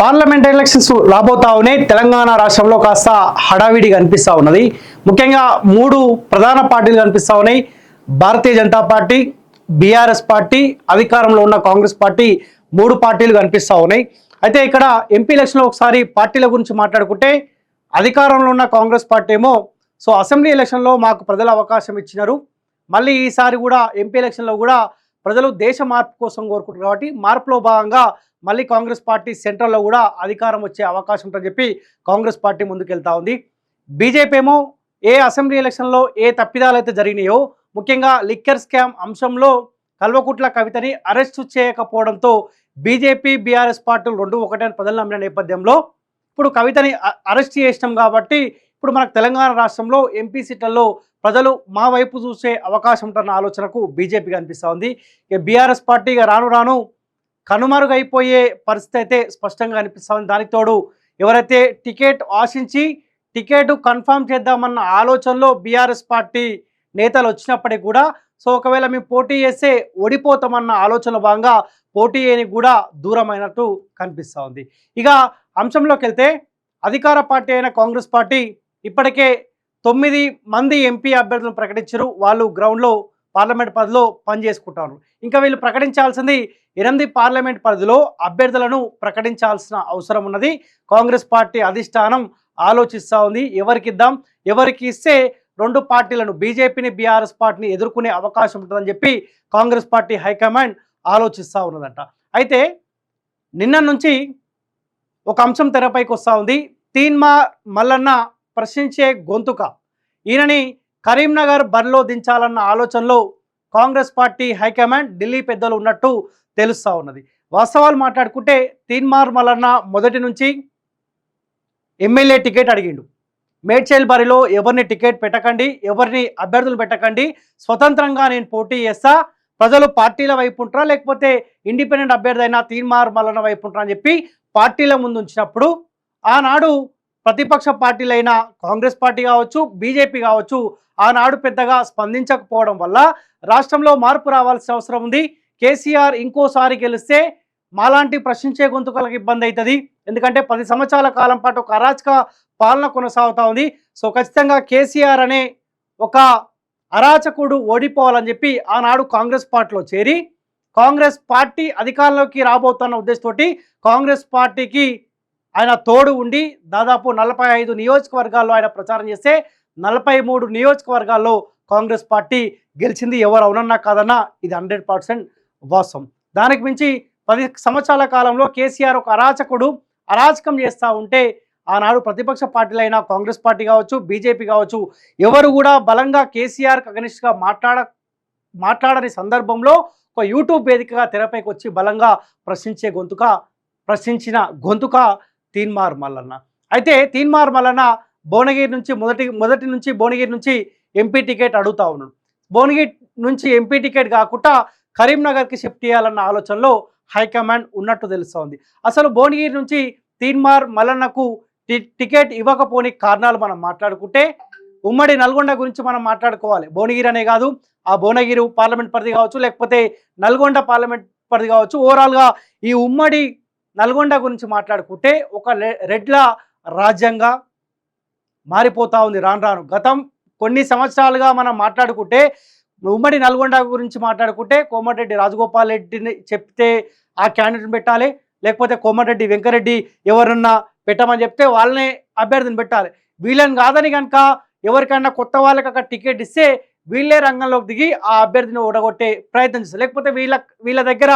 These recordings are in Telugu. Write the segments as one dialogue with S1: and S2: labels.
S1: పార్లమెంట్ ఎలక్షన్స్ రాబోతా ఉన్నాయి. తెలంగాణ రాష్ట్రంలో కాస్త హడావిడి కనిపిస్తూ ఉన్నది. ముఖ్యంగా మూడు ప్రధాన పార్టీలు కనిపిస్తూ ఉన్నాయి. Bharatiya Janata party, BRS party, అధికారంలో ఉన్న కాంగ్రెస్ పార్టీ, మూడు పార్టీలు కనిపిస్తూ ఉన్నాయి. అయితే ఇక్కడ ఎంపీ ఎలక్షన్లో ఒకసారి పార్టీల గురించి మాట్లాడుకుంటే, అధికారంలో ఉన్న కాంగ్రెస్ పార్టీ ఏమో అసెంబ్లీ ఎలక్షన్లో మాకు ప్రజలు అవకాశం ఇచ్చినారు, మళ్ళీ ఈసారి కూడా ఎంపీ ఎలక్షన్లో కూడా ప్రజలు దేశ మార్పు కోసం కోరుకుంటారు కాబట్టి మార్పులో భాగంగా మళ్ళీ కాంగ్రెస్ పార్టీ సెంట్రల్లో కూడా అధికారం వచ్చే అవకాశం ఉంటుందని చెప్పి కాంగ్రెస్ పార్టీ ముందుకెళ్తా ఉంది. బీజేపీ ఏమో ఏ అసెంబ్లీ ఎలక్షన్లో ఏ తప్పిదాలు అయితే జరిగినాయో, ముఖ్యంగా లిక్కర్ స్కామ్ అంశంలో కల్వకుట్ల కవితని అరెస్టు చేయకపోవడంతో బీజేపీ బీఆర్ఎస్ పార్టీలు రెండు ఒకటే ప్రజలు నమ్మిన నేపథ్యంలో ఇప్పుడు కవితని అరెస్ట్ చేసినాం కాబట్టి ఇప్పుడు మనకు తెలంగాణ రాష్ట్రంలో ఎంపీ సీట్లలో ప్రజలు మా వైపు చూసే అవకాశం ఉంటున్న ఆలోచనకు బీజేపీ కనిపిస్తూ ఉంది. ఇక బీఆర్ఎస్ పార్టీ రాను రాను కనుమరుగైపోయే పరిస్థితి అయితే స్పష్టంగా అనిపిస్తూ ఉంది. దానికి తోడు ఎవరైతే టికెట్ ఆశించి టికెట్ కన్ఫర్మ్ చేద్దామన్న ఆలోచనలో బీఆర్ఎస్ పార్టీ నేతలు వచ్చినప్పటికీ కూడా ఒకవేళ మేము పోటీ చేస్తే ఓడిపోతామన్న ఆలోచనలో భాగంగా పోటీ చేయడానికి కూడా దూరమైనట్టు కనిపిస్తూ ఉంది. ఇక అంశంలోకి వెళ్తే అధికార పార్టీ అయిన కాంగ్రెస్ పార్టీ ఇప్పటికే 9 మంది ఎంపీ అభ్యర్థులను ప్రకటించారు. వాళ్ళు గ్రౌండ్లో పార్లమెంట్ పరిధిలో పనిచేసుకుంటారు. ఇంకా వీళ్ళు ప్రకటించాల్సింది 8 పార్లమెంట్ పరిధిలో అభ్యర్థులను ప్రకటించాల్సిన అవసరం ఉన్నది. కాంగ్రెస్ పార్టీ అధిష్టానం ఆలోచిస్తూ ఉంది, ఎవరికి ఇద్దాం, ఎవరికి ఇస్తే రెండు పార్టీలను బీజేపీని బీఆర్ఎస్ పార్టీని ఎదుర్కొనే అవకాశం ఉంటుందని చెప్పి కాంగ్రెస్ పార్టీ హైకమాండ్ ఆలోచిస్తూ ఉన్నదంట. అయితే నిన్న నుంచి ఒక అంశం తెరపైకి వస్తూ ఉంది. తీన్మార్ మల్లన్న ప్రశ్నించే గొంతుక, ఈయనని కరీంనగర్ బరిలో దించాలన్న ఆలోచనలో కాంగ్రెస్ పార్టీ హైకమాండ్ ఢిల్లీ పెద్దలు ఉన్నట్టు తెలుస్తూ ఉన్నది. వాస్తవాలు మాట్లాడుకుంటే తీన్మార్ మల్లన్న మొదటి నుంచి ఎమ్మెల్యే టికెట్ అడిగిండు. మేడ్చల్ బరిలో ఎవరిని టికెట్ పెట్టకండి, ఎవరిని అభ్యర్థులు పెట్టకండి, స్వతంత్రంగా నేను పోటీ చేస్తా, ప్రజలు పార్టీల వైపు ఉంటారా లేకపోతే ఇండిపెండెంట్ అభ్యర్థి అయినా తీన్మార్ మల్లన్న వైపు ఉంటారా అని చెప్పి పార్టీల ముందు ఉంచినప్పుడు ఆనాడు ప్రతిపక్ష పార్టీలైన కాంగ్రెస్ పార్టీ కావచ్చు, బీజేపీ కావచ్చు ఆనాడు పెద్దగా స్పందించకపోవడం వల్ల రాష్ట్రంలో మార్పు రావాల్సిన అవసరం ఉంది. కేసీఆర్ ఇంకోసారి గెలిస్తే మాలాంటి ప్రశ్నించే గొంతుకలకు ఇబ్బంది అవుతుంది, ఎందుకంటే 10 సంవత్సరాల కాలం పాటు ఒక అరాచక పాలన కొనసాగుతూ ఉంది. ఖచ్చితంగా కేసీఆర్ అనే ఒక అరాచకుడు ఓడిపోవాలని చెప్పి ఆనాడు కాంగ్రెస్ పార్టీలో చేరి కాంగ్రెస్ పార్టీ అధికారంలోకి రాబోతున్న ఉద్దేశంతో కాంగ్రెస్ పార్టీకి ఆయన తోడు ఉండి దాదాపు 45 నియోజకవర్గాల్లో ఆయన ప్రచారం చేస్తే 43 నియోజకవర్గాల్లో కాంగ్రెస్ పార్టీ గెలిచింది. ఎవరు అవునన్నా కాదన్నా ఇది 100% వాస్తవం. దానికి మించి 10 సంవత్సరాల కాలంలో కేసీఆర్ ఒక అరాచకం చేస్తూ ఉంటే ఆనాడు ప్రతిపక్ష పార్టీలైన కాంగ్రెస్ పార్టీ కావచ్చు, బీజేపీ కావచ్చు ఎవరు కూడా బలంగా కేసీఆర్కి అగనిస్ట్గా మాట్లాడని సందర్భంలో ఒక యూట్యూబ్ వేదికగా తెరపైకి వచ్చి బలంగా ప్రశ్నించిన గొంతుక తీన్మార్ మల్లన్న. అయితే తీన్మార్ మల్లన్న భువనగిరి నుంచి మొదటి నుంచి భువనగిరి నుంచి ఎంపీ టికెట్ అడుగుతా ఉన్నాడు. భువనగిరి నుంచి ఎంపీ టికెట్ కాకుండా కరీంనగర్కి షిఫ్ట్ చేయాలన్న ఆలోచనలో హైకమాండ్ ఉన్నట్టు తెలుస్తోంది. అసలు భువనగిరి నుంచి తీన్మార్ మల్లన్నకు టికెట్ ఇవ్వకపోని కారణాలు మనం మాట్లాడుకుంటే ఉమ్మడి నల్గొండ గురించి మనం మాట్లాడుకోవాలి. భువనగిరి అనే కాదు, ఆ భువనగిరి పార్లమెంట్ పరిధి కావచ్చు లేకపోతే నల్గొండ పార్లమెంట్ పరిధి కావచ్చు, ఓవరాల్గా ఈ ఉమ్మడి నల్గొండ గురించి మాట్లాడుకుంటే ఒక రెడ్ల రాజ్యంగా మారిపోతూ ఉంది రాను రాను. గతం కొన్ని సంవత్సరాలుగా మనం మాట్లాడుకుంటే ఉమ్మడి నల్గొండ గురించి మాట్లాడుకుంటే కోమటిరెడ్డి రాజగోపాల్ రెడ్డిని చెప్తే ఆ క్యాండిడేట్ని పెట్టాలి, లేకపోతే కోమటిరెడ్డి వెంకరెడ్డి ఎవరన్నా పెట్టమని చెప్తే వాళ్ళనే అభ్యర్థిని పెట్టాలి. వీళ్ళని కాదని కనుక ఎవరికైనా కొత్త వాళ్ళకి అక్కడ టికెట్ ఇస్తే వీళ్ళే రంగంలోకి దిగి ఆ అభ్యర్థిని ఓడగొట్టే ప్రయత్నం చేస్తారు. లేకపోతే వీళ్ళ దగ్గర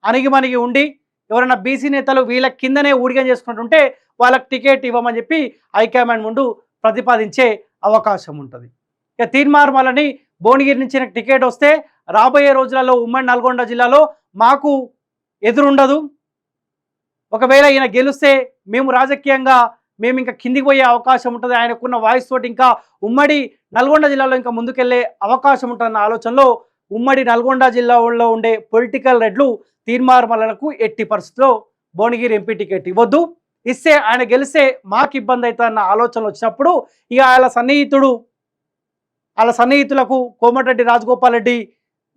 S1: అణిగిమణిగి ఉండి ఎవరైనా బీసీ నేతలు వీళ్ళ కిందనే ఊడిగం చేసుకుంటుంటే వాళ్ళకి టికెట్ ఇవ్వమని చెప్పి హైకమాండ్ ముందు ప్రతిపాదించే అవకాశం ఉంటుంది. ఇక తీన్మార్ మల్లన్నని భువనగిరి నుంచి టికెట్ వస్తే రాబోయే రోజులలో ఉమ్మడి నల్గొండ జిల్లాలో మాకు ఎదురుండదు, ఒకవేళ ఈయన గెలిస్తే మేము రాజకీయంగా ఇంకా కిందికి పోయే అవకాశం ఉంటుంది, ఆయనకున్న వాయిస్ తోటి ఇంకా ఉమ్మడి నల్గొండ జిల్లాలో ఇంకా ముందుకెళ్లే అవకాశం ఉంటుందన్న ఆలోచనలో ఉమ్మడి నల్గొండ జిల్లాలో ఉండే పొలిటికల్ రెడ్లు తీన్మార్ మల్లన్నకు ఎట్టి పరిస్థితిలో భువనగిరి ఎంపీ టికెట్ ఇవ్వద్దు, ఇస్తే ఆయన గెలిస్తే మాకు ఇబ్బంది అవుతుందన్న ఆలోచనలు వచ్చినప్పుడు ఇక వాళ్ళ సన్నిహితులకు కోమటిరెడ్డి రాజగోపాల్ రెడ్డి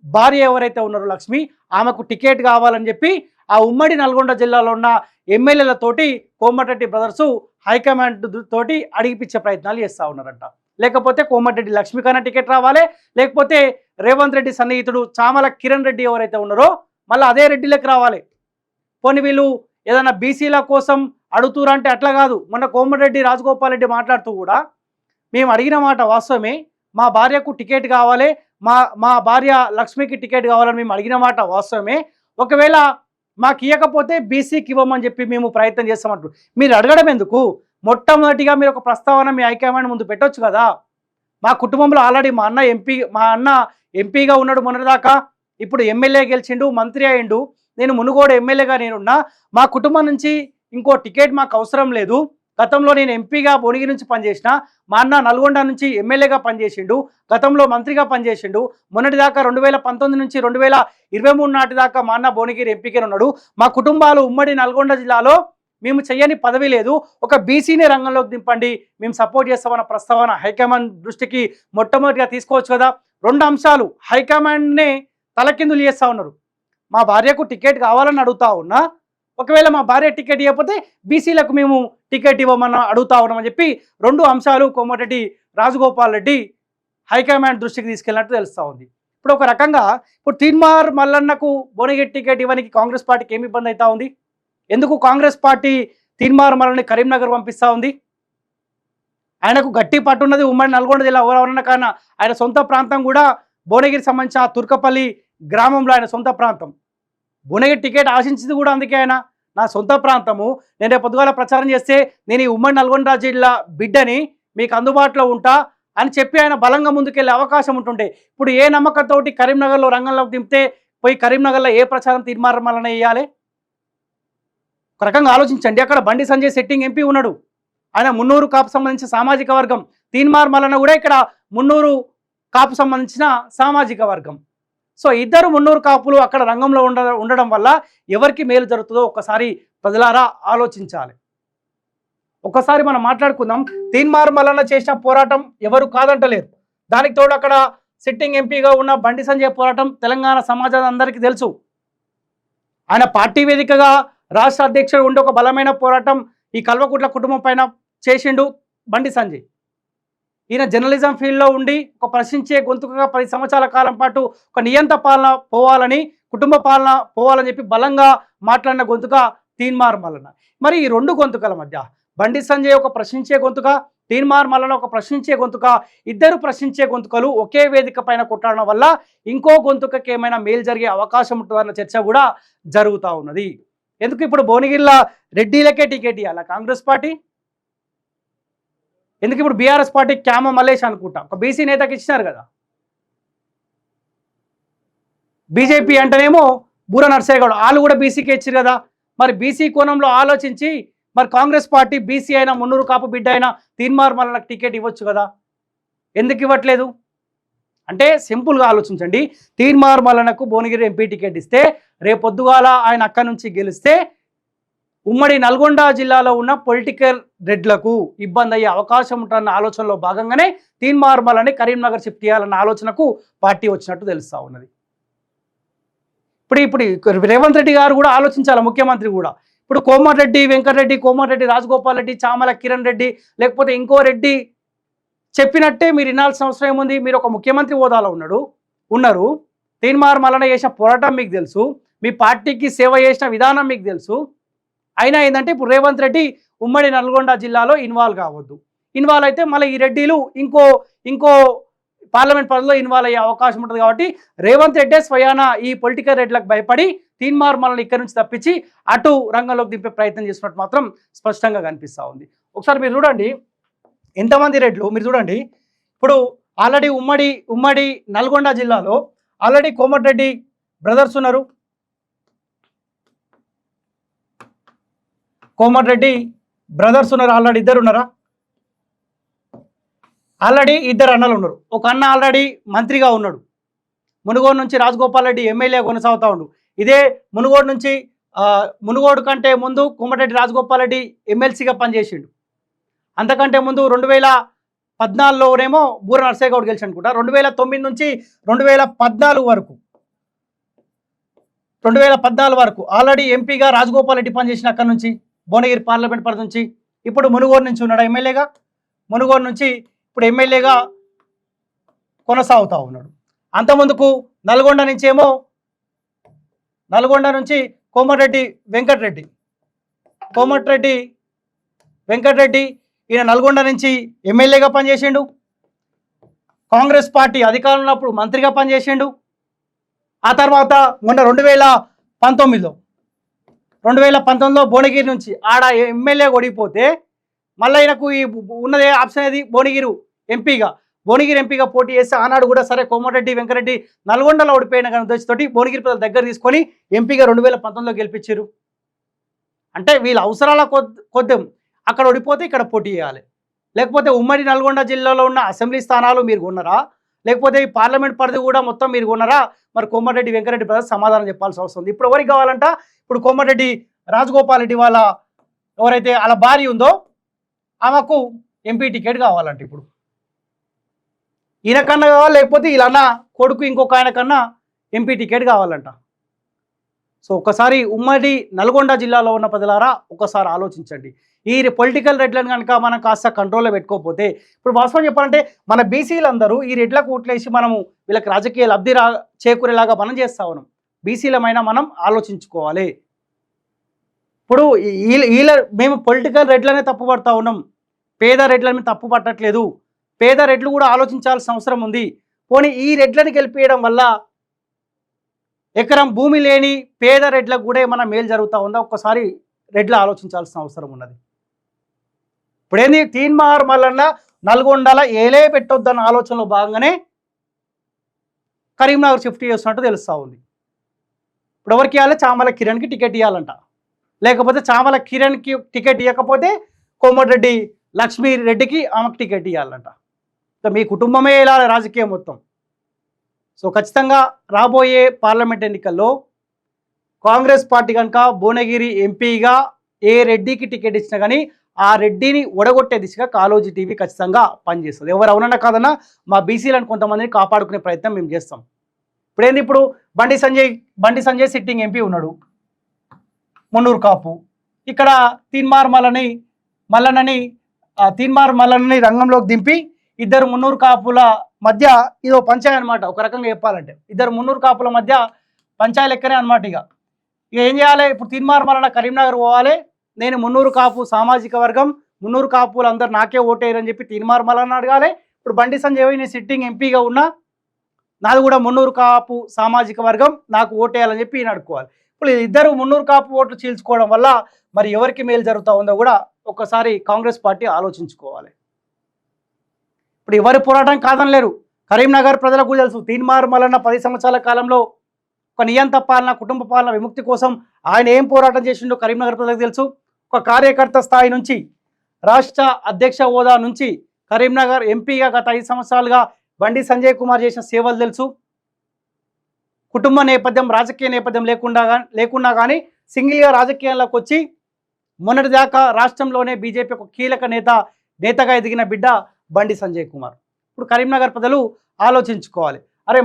S1: భార్య ఎవరైతే ఉన్నారో లక్ష్మి, ఆమెకు టికెట్ కావాలని చెప్పి ఆ ఉమ్మడి నల్గొండ జిల్లాలో ఉన్న ఎమ్మెల్యేలతోటి కోమటిరెడ్డి బ్రదర్స్ హైకమాండ్ తోటి అడిగిపించే ప్రయత్నాలు చేస్తూ ఉన్నారంట. లేకపోతే కోమటిరెడ్డి లక్ష్మీకన్నా టికెట్ రావాలి, లేకపోతే రేవంత్ రెడ్డి సన్నిహితుడు చామల కిరణ్ రెడ్డి ఎవరైతే ఉన్నారో మళ్ళీ అదే రెడ్డిలోకి రావాలి. పోనీ వీళ్ళు ఏదైనా బీసీల కోసం అడుగుతురంటే అట్లా కాదు. మొన్న కోమటిరెడ్డి రాజగోపాల్ రెడ్డి మాట్లాడుతూ కూడా మేము అడిగిన మాట వాస్తవమే, మా భార్యకు టికెట్ కావాలి, మా భార్య లక్ష్మికి టికెట్ కావాలని మేము అడిగిన మాట వాస్తవమే, ఒకవేళ మాకు ఇవ్వకపోతే బీసీకి ఇవ్వమని చెప్పి మేము ప్రయత్నం చేస్తామంటారు. మీరు అడగడం ఎందుకు? మొట్టమొదటిగా మీరు ఒక ప్రస్తావన మీ హైకమాండ్ ముందు పెట్టొచ్చు కదా. మా కుటుంబంలో ఆల్రెడీ మా అన్న ఎంపీగా ఉన్నాడు మొన్నటిదాకా, ఇప్పుడు ఎమ్మెల్యే గెలిచిండు, మంత్రి అయిండు, నేను మునుగోడు ఎమ్మెల్యేగా నేనున్నా, మా కుటుంబం నుంచి ఇంకో టికెట్ మాకు అవసరం లేదు. గతంలో నేను ఎంపీగా భువనగిరి నుంచి పనిచేసిన, మా అన్న నల్గొండ నుంచి ఎమ్మెల్యేగా పనిచేసిండు, గతంలో మంత్రిగా పనిచేసిండు, మొన్నటిదాకా 2019 నుంచి 2023 నాటి దాకా మా అన్న భువనగిరి ఎంపీగా ఉన్నాడు. మా కుటుంబాలు ఉమ్మడి నల్గొండ జిల్లాలో మేము చెయ్యని పదవి లేదు, ఒక బీసీని రంగంలోకి దింపండి, మేము సపోర్ట్ చేస్తామన్న ప్రస్తావన హైకమాండ్ దృష్టికి మొట్టమొదటిగా తీసుకోవచ్చు కదా. 2 అంశాలు హైకమాండ్నే తలకిందులు చేస్తూ ఉన్నారు. మా భార్యకు టికెట్ కావాలని అడుగుతా ఉన్నా, ఒకవేళ మా భార్య టికెట్ ఇవ్వకపోతే బీసీలకు మేము టికెట్ ఇవ్వమని అడుగుతా ఉన్నామని చెప్పి 2 అంశాలు కోమటిరెడ్డి రాజగోపాల్ రెడ్డి హైకమాండ్ దృష్టికి తీసుకెళ్ళినట్టు తెలుస్తూ ఉంది. ఇప్పుడు ఒక రకంగా ఇప్పుడు తీన్మార్ మల్లన్నకు భువనగిరి టికెట్ ఇవ్వడానికి కాంగ్రెస్ పార్టీకి ఏమి ఇబ్బంది అవుతా ఉంది? ఎందుకు కాంగ్రెస్ పార్టీ తీన్మార్ మల్లన్నని కరీంనగర్ పంపిస్తూ ఉంది? ఆయనకు గట్టి పట్టున్నది ఉమ్మడి నల్గొండ జిల్లా. ఎవరన్నా కానీ ఆయన సొంత ప్రాంతం కూడా భువనగిరికి సంబంధించిన తుర్కపల్లి గ్రామంలో ఆయన సొంత ప్రాంతం. భువనగిరి టికెట్ ఆశించింది కూడా అందుకే ఆయన, నా సొంత ప్రాంతము, నేను రేపు పొద్దుగాల ప్రచారం చేస్తే నేను ఈ ఉమ్మడి నల్గొండ జిల్లా బిడ్డని, మీకు అందుబాటులో ఉంటా అని చెప్పి ఆయన బలంగా ముందుకెళ్ళే అవకాశం ఉంటుండే. ఇప్పుడు ఏ నమ్మకంతో కరీంనగర్లో రంగంలోకి దింపితే పోయి కరీంనగర్లో ఏ ప్రచారం తీర్మానం వలన వేయాలి? ఒక రకంగా ఆలోచించండి. అక్కడ బండి సంజయ్ సెట్టింగ్ ఎంపీ ఉన్నాడు, ఆయన మున్నూరు కాపు సంబంధించిన సామాజిక వర్గం. తీన్మార్ మల్లన్న కూడా ఇక్కడ మున్నూరు కాపు సంబంధించిన సామాజిక వర్గం. సో ఇద్దరు మున్నూరు కాపులు అక్కడ రంగంలో ఉండడం వల్ల ఎవరికి మేలు జరుగుతుందో ఒక్కసారి ప్రజలారా ఆలోచించాలి. ఒకసారి మనం మాట్లాడుకుందాం. తీన్మార్ మల్లన్న చేసిన పోరాటం ఎవరు కాదంటలేరు. దానికి తోడు అక్కడ సిట్టింగ్ ఎంపీగా ఉన్న బండి సంజయ్ పోరాటం తెలంగాణ సమాజం అందరికీ తెలుసు. ఆయన పార్టీ వేదికగా రాష్ట్ర అధ్యక్షుడు ఉండి ఒక బలమైన పోరాటం ఈ కల్వకుట్ల కుటుంబం పైన చేసిండు బండి సంజయ్. ఈయన జర్నలిజం ఫీల్డ్లో ఉండి ఒక ప్రశ్నించే గొంతుకగా 10 సంవత్సరాల కాలం పాటు ఒక నియంత పాలన పోవాలని, కుటుంబ పాలన పోవాలని చెప్పి బలంగా మాట్లాడిన గొంతుక తీన్మార్ మల్లన్న. మరి ఈ 2 గొంతుకల మధ్య బండి సంజయ్ ఒక ప్రశ్నించే గొంతుక, తీన్మార్ మల్లన్న ఒక ప్రశ్నించే గొంతుక, ఇద్దరు ప్రశ్నించే గొంతుకలు ఒకే వేదిక పైన కొట్టడం వల్ల ఇంకో గొంతుకకి ఏమైనా మేలు జరిగే అవకాశం ఉంటుందన్న చర్చ కూడా జరుగుతూ ఉన్నది. ఎందుకు ఇప్పుడు భువనగిరిలో రెడ్డిలకే టికెట్ ఇవ్వాలా కాంగ్రెస్ పార్టీ? ఎందుకు ఇప్పుడు బీఆర్ఎస్ పార్టీ క్యామ మల్లేష్ అనుకుంటా ఒక బీసీ నేతకి ఇచ్చినారు కదా. బీజేపీ అంటేనేమో బూర నర్సయ్య గౌడ్, వాళ్ళు కూడా బీసీకే ఇచ్చారు కదా. మరి బీసీ కోణంలో ఆలోచించి మరి కాంగ్రెస్ పార్టీ బీసీ అయినా మున్నూరు కాపు బిడ్డ అయినా తీన్మార్ మల్లన్నకు టికెట్ ఇవ్వచ్చు కదా, ఎందుకు ఇవ్వట్లేదు? అంటే సింపుల్గా ఆలోచించండి. తీన్మార్ మల్లన్నకు భువనగిరి ఎంపీ టికెట్ ఇస్తే రేపొద్దుగాల ఆయన అక్కడి నుంచి గెలిస్తే ఉమ్మడి నల్గొండ జిల్లాలో ఉన్న పొలిటికల్ రెడ్లకు ఇబ్బంది అయ్యే అవకాశం ఉంటుందన్న ఆలోచనలో భాగంగానే తీన్మార్ మల్లన్నని కరీంనగర్ షిఫ్ట్ చేయాలన్న ఆలోచనకు పార్టీ వచ్చినట్టు తెలుస్తూ ఉన్నది. ఇప్పుడు రేవంత్ రెడ్డి గారు కూడా ఆలోచించాలి, ముఖ్యమంత్రి కూడా. ఇప్పుడు కోమటిరెడ్డి వెంకటరెడ్డి, కోమటిరెడ్డి రాజగోపాల్ రెడ్డి, చామల కిరణ్ రెడ్డి లేకపోతే ఇంకో రెడ్డి చెప్పినట్టే మీరు వినాల్సిన అవసరం ఏముంది? మీరు ఒక ముఖ్యమంత్రి హోదాలో ఉన్నారు. తీన్మార్ మల్లన్న చేసిన పోరాటం మీకు తెలుసు, మీ పార్టీకి సేవ చేసిన విధానం మీకు తెలుసు. అయినా ఏంటంటే ఇప్పుడు రేవంత్ రెడ్డి ఉమ్మడి నల్గొండ జిల్లాలో ఇన్వాల్వ్ కావద్దు. ఇన్వాల్వ్ అయితే మళ్ళీ ఈ రెడ్డిలు ఇంకో పార్లమెంట్ పదవిలో ఇన్వాల్వ్ అయ్యే అవకాశం ఉంటుంది. కాబట్టి రేవంత్ రెడ్డి స్వయాన ఈ పొలిటికల్ రెడ్లకు భయపడి తీన్మార్ మల్లన్న ఇక్కడి నుంచి తప్పించి అటు రంగంలోకి దింపే ప్రయత్నం చేసినట్టు మాత్రం స్పష్టంగా కనిపిస్తూ ఉంది. ఒకసారి మీరు చూడండి ఎంతమంది రెడ్లు మీరు చూడండి. ఇప్పుడు ఆల్రెడీ ఉమ్మడి నల్గొండ జిల్లాలో ఆల్రెడీ కోమటిరెడ్డి బ్రదర్స్ ఉన్నారు, ఆల్రెడీ ఇద్దరు ఉన్నారా? ఆల్రెడీ ఇద్దరు అన్నలు ఉన్నారు. ఒక అన్న ఆల్రెడీ మంత్రిగా ఉన్నాడు, మునుగోడు నుంచి రాజగోపాల్ రెడ్డి ఎమ్మెల్యే కొనసాగుతూ ఉండు. ఇదే మునుగోడు కంటే ముందు కోమటిరెడ్డి రాజగోపాల్ రెడ్డి ఎమ్మెల్సీగా పనిచేసిండు. అంతకంటే ముందు 2014లోనేమో బూర నర్సయ్య గౌడ్ గెలిచి అనుకుంటా. 2009 నుంచి 2014 వరకు 2014 వరకు ఆల్రెడీ ఎంపీగా రాజగోపాల్ రెడ్డి పనిచేసిన అక్కడి నుంచి భువనగిరి పార్లమెంట్ పరిధి నుంచి. ఇప్పుడు మునుగోడు నుంచి ఉన్నాడు ఎమ్మెల్యేగా. మునుగోడు నుంచి ఇప్పుడు ఎమ్మెల్యేగా కొనసాగుతూ ఉన్నాడు. అంతకుముందుకు నల్గొండ నుంచి కోమటిరెడ్డి వెంకటరెడ్డి ఈయన నల్గొండ నుంచి ఎమ్మెల్యేగా పనిచేసిండు. కాంగ్రెస్ పార్టీ అధికారంలో ఉన్నప్పుడు మంత్రిగా పనిచేసిండు. ఆ తర్వాత మొన్న 2019లో భువనగిరి నుంచి ఆడ ఎమ్మెల్యే ఓడిపోతే మళ్ళీ ఆయనకు ఈ ఉన్నదే ఆప్షన్ ఏది భువనగిరి ఎంపీగా పోటీ చేస్తే ఆనాడు కూడా సరే కోమటిరెడ్డి వెంకటరెడ్డి నల్గొండలో ఓడిపోయిన కానీ ఉద్దేశంతో భువనగిరి ప్రజల దగ్గర తీసుకొని ఎంపీగా 2019లో గెలిపించారు. అంటే వీళ్ళ అవసరాల కొద్ది అక్కడ ఓడిపోతే ఇక్కడ పోటీ చేయాలి. లేకపోతే ఉమ్మడి నల్గొండ జిల్లాలో ఉన్న అసెంబ్లీ స్థానాలు మీరు కొన్నారా, లేకపోతే ఈ పార్లమెంట్ పరిధి కూడా మొత్తం మీరు కొన్నారా? మరి కోమటిరెడ్డి వెంకటరెడ్డి ప్రజలు సమాధానం చెప్పాల్సిన అవసరం ఉంది. ఇప్పుడు ఎవరికి కావాలంట? ఇప్పుడు కోమటిరెడ్డి రాజగోపాల్ రెడ్డి వాళ్ళ ఎవరైతే వాళ్ళ భార్య ఉందో ఆమెకు ఎంపీ టికెట్ కావాలంట. ఇప్పుడు ఈయన కన్నా కావాలి, లేకపోతే వీళ్ళన్న కొడుకు ఇంకొక ఆయన కన్నా ఎంపీ టికెట్ కావాలంట. సో ఒకసారి ఉమ్మడి నల్గొండ జిల్లాలో ఉన్న ప్రజలారా ఒకసారి ఆలోచించండి. ఈ పొలిటికల్ రెడ్లను కనుక మనం కాస్త కంట్రోల్లో పెట్టుకోకపోతే, ఇప్పుడు వాస్తవం చెప్పాలంటే మన బీసీలందరూ ఈ రెడ్లకు ఓట్లేసి మనము వీళ్ళకి రాజకీయ లబ్ధి చేకూరేలాగా మనం చేస్తా ఉన్నాం. బీసీలమైనా మనం ఆలోచించుకోవాలి. ఇప్పుడు మేము పొలిటికల్ రెడ్లనే తప్పు పడతా ఉన్నాం, పేద రెడ్లని తప్పు పట్టట్లేదు. పేద రెడ్లు కూడా ఆలోచించాల్సిన అవసరం ఉంది. పోనీ ఈ రెడ్లను గెలిపేయడం వల్ల ఎకరం భూమి లేని పేద రెడ్లకు కూడా ఏమైనా మేలు జరుగుతూ ఉందా? ఒక్కసారి రెడ్లు ఆలోచించాల్సిన అవసరం ఉన్నది. ఇప్పుడేంది తీన్మార్ మల్లన్న నల్గొండల ఏలే పెట్టొద్దన్న ఆలోచనలో భాగంగానే కరీంనగర్ షిఫ్ట్ చేస్తున్నట్టు తెలుస్తూ ఉంది. ఇప్పుడు ఎవరికి ఇవ్వాలి? చామల కిరణ్కి టికెట్ ఇవ్వాలంట. లేకపోతే చామల కిరణ్కి టికెట్ ఇవ్వకపోతే కోమటిరెడ్డి లక్ష్మీరెడ్డికి ఆమెకు టికెట్ ఇవ్వాలంట. మీ కుటుంబమే ఇలా రాజకీయం మొత్తం. సో ఖచ్చితంగా రాబోయే పార్లమెంట్ ఎన్నికల్లో కాంగ్రెస్ పార్టీ కనుక భువనగిరి ఎంపీగా ఏ రెడ్డికి టికెట్ ఇచ్చినా కానీ ఆ రెడ్డిని ఒడగొట్టే దిశగా కాళోజీ టీవీ ఖచ్చితంగా పనిచేస్తుంది. ఎవరు అవునన్నా కాదన్నా మా బీసీలను కొంతమందిని కాపాడుకునే ప్రయత్నం మేము చేస్తాం. ఇప్పుడు బండి సంజయ్ సిట్టింగ్ ఎంపీ ఉన్నాడు మున్నూరు కాపు. ఇక్కడ తీన్మార్ మల్లన్నని రంగంలోకి దింపి ఇద్దరు మున్నూరు కాపుల మధ్య ఇదో పంచాయి అనమాట. ఒక రకంగా చెప్పాలంటే ఇద్దరు మున్నూరు కాపుల మధ్య పంచాయి లెక్కనే అనమాట. ఇక ఏం చేయాలి? ఇప్పుడు తీన్మార్ మల్లన్న కరీంనగర్ పోవాలి, నేను మున్నూరు కాపు సామాజిక వర్గం, మున్నూరు కాపులు అందరు నాకే ఓటేయరని చెప్పి తీన్మార్ మల్లన్న అడగాలి. ఇప్పుడు బండి సంజయ్ నేను సిట్టింగ్ ఎంపీగా ఉన్నా, నాది కూడా మున్నూరు కాపు సామాజిక వర్గం, నాకు ఓటేయాలని చెప్పి ఈయన అడుక్కోవాలి. ఇప్పుడు ఇద్దరు మున్నూరు కాపు ఓట్లు చీల్చుకోవడం వల్ల మరి ఎవరికి మేలు జరుగుతూ ఉందో కూడా ఒక్కసారి కాంగ్రెస్ పార్టీ ఆలోచించుకోవాలి. ఇప్పుడు ఎవరి పోరాటం కాదనలేరు. కరీంనగర్ ప్రజలకు కూడా తెలుసు తీన్మార్ మల్లన్న 10 సంవత్సరాల కాలంలో ఒక నియంత పాలన, కుటుంబ పాలన విముక్తి కోసం ఆయన ఏం పోరాటం చేసిండో కరీంనగర్ ప్రజలకు తెలుసు. ఒక కార్యకర్త స్థాయి నుంచి రాష్ట్ర అధ్యక్ష హోదా నుంచి కరీంనగర్ ఎంపీగా గత 5 సంవత్సరాలుగా బండి సంజయ్ కుమార్ చేసిన సేవలు తెలుసు. కుటుంబ నేపథ్యం, రాజకీయ నేపథ్యం లేకుండా కానీ సింగిల్గా రాజకీయాల్లోకి వచ్చి మొన్నటిదాకా రాష్ట్రంలోనే బీజేపీ ఒక కీలక నేతగా ఎదిగిన బిడ్డ బండి సంజయ్ కుమార్. ఇప్పుడు కరీంనగర్ ప్రజలు ఆలోచించుకోవాలి. అరే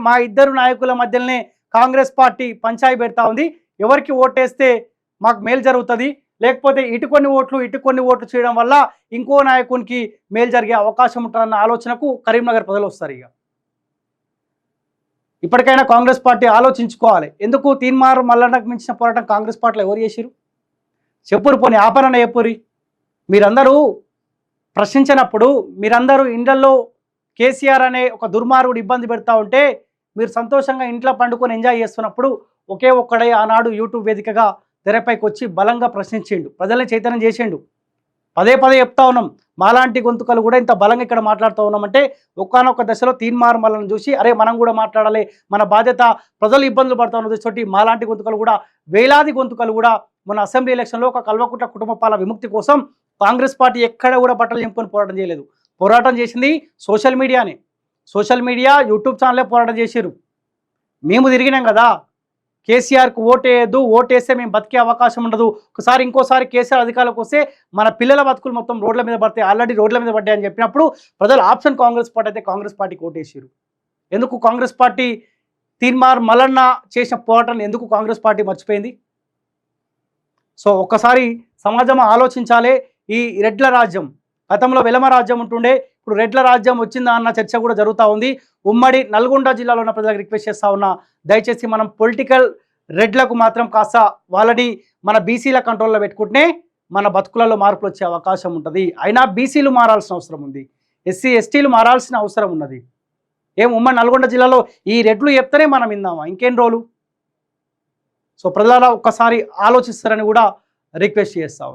S1: మా ఇద్దరు నాయకుల మధ్యలోనే కాంగ్రెస్ పార్టీ పంచాయి పెడతా ఉంది, ఎవరికి ఓటేస్తే మాకు మేలు జరుగుతుంది, లేకపోతే ఇటు కొన్ని ఓట్లు చేయడం వల్ల ఇంకో నాయకునికి మేలు జరిగే అవకాశం ఉంటుందన్న ఆలోచనకు కరీంనగర్ ప్రజలు వస్తారు. ఇక ఇప్పటికైనా కాంగ్రెస్ పార్టీ ఆలోచించుకోవాలి. ఎందుకు తీన్మార్ మల్లన్నకు మించిన పోరాటం కాంగ్రెస్ పార్టీలో ఎవరు చేసిరు? చెప్పురు, పోనీ ఆపరణ చెప్పురి. మీరందరూ ప్రశ్నించినప్పుడు, మీరందరూ ఇండ్లలో కేసీఆర్ అనే ఒక దుర్మార్గుడు ఇబ్బంది పెడతా ఉంటే మీరు సంతోషంగా ఇంట్లో పండుకొని ఎంజాయ్ చేస్తున్నప్పుడు ఒకే ఒక్కడే ఆనాడు యూట్యూబ్ వేదికగా తెరపైకి వచ్చి బలంగా ప్రశ్నించిండు, ప్రజల్ని చైతన్యం చేసిండు. పదే చెప్తా ఉన్నాం, మాలాంటి గొంతుకలు కూడా ఇంత బలంగా ఇక్కడ మాట్లాడుతూ ఉన్నామంటే ఒక్కనొక్క దశలో తీన్మార్ మల్లన్న చూసి అరే మనం కూడా మాట్లాడాలి, మన బాధ్యత, ప్రజలు ఇబ్బందులు పడతా ఉన్న దృష్టి మాలాంటి గొంతుకలు కూడా, వేలాది గొంతుకలు కూడా మన అసెంబ్లీ ఎలక్షన్లో ఒక కల్వకుంట్ల కుటుంబ పాలన విముక్తి కోసం కాంగ్రెస్ పార్టీ ఎక్కడ కూడా బట్టలు చింపుకొని పోరాటం చేయలేదు. పోరాటం చేసింది సోషల్ మీడియా, యూట్యూబ్ ఛానలే పోరాటం చేశారు. మేము తిరిగినాం కదా, కేసీఆర్కు ఓటేయద్దు, ఓటేస్తే మేము బతికే అవకాశం ఉండదు, ఇంకోసారి కేసీఆర్ అధికారులకు వస్తే మన పిల్లల బతుకులు మొత్తం రోడ్ల మీద పడతాయి, ఆల్రెడీ రోడ్ల మీద పడ్డాయని చెప్పినప్పుడు ప్రజలు ఆప్షన్ కాంగ్రెస్ పార్టీ అయితే కాంగ్రెస్ పార్టీకి ఓటేసారు. ఎందుకు కాంగ్రెస్ పార్టీ తీన్మార్ మల్లన్న చేసిన పోరాటాన్ని ఎందుకు కాంగ్రెస్ పార్టీ మర్చిపోయింది? సో ఒక్కసారి సమాజం ఆలోచించాలి. ఈ రెడ్ల రాజ్యం, గతంలో వెలమ రాజ్యం ఉంటుండే, ఇప్పుడు రెడ్ల రాజ్యం వచ్చిందా అన్న చర్చ కూడా జరుగుతూ ఉంది. ఉమ్మడి నల్గొండ జిల్లాలో ఉన్న ప్రజలకు రిక్వెస్ట్ చేస్తూ ఉన్నా, దయచేసి మనం పొలిటికల్ రెడ్లకు మాత్రం కాస్త వాళ్ళని మన బీసీల కంట్రోల్లో పెట్టుకుంటే మన బతుకులలో మార్పులు వచ్చే అవకాశం ఉంటుంది. అయినా బీసీలు మారాల్సిన అవసరం ఉంది, ఎస్సీ ఎస్టీలు మారాల్సిన అవసరం ఉన్నది. ఉమ్మడి నల్గొండ జిల్లాలో ఈ రెడ్లు చెప్తేనే మనం విందామా? ఇంకేం రోజులు? సో ప్రజల ఒక్కసారి ఆలోచిస్తారని కూడా రిక్వెస్ట్ చేస్తా ఉన్నాను.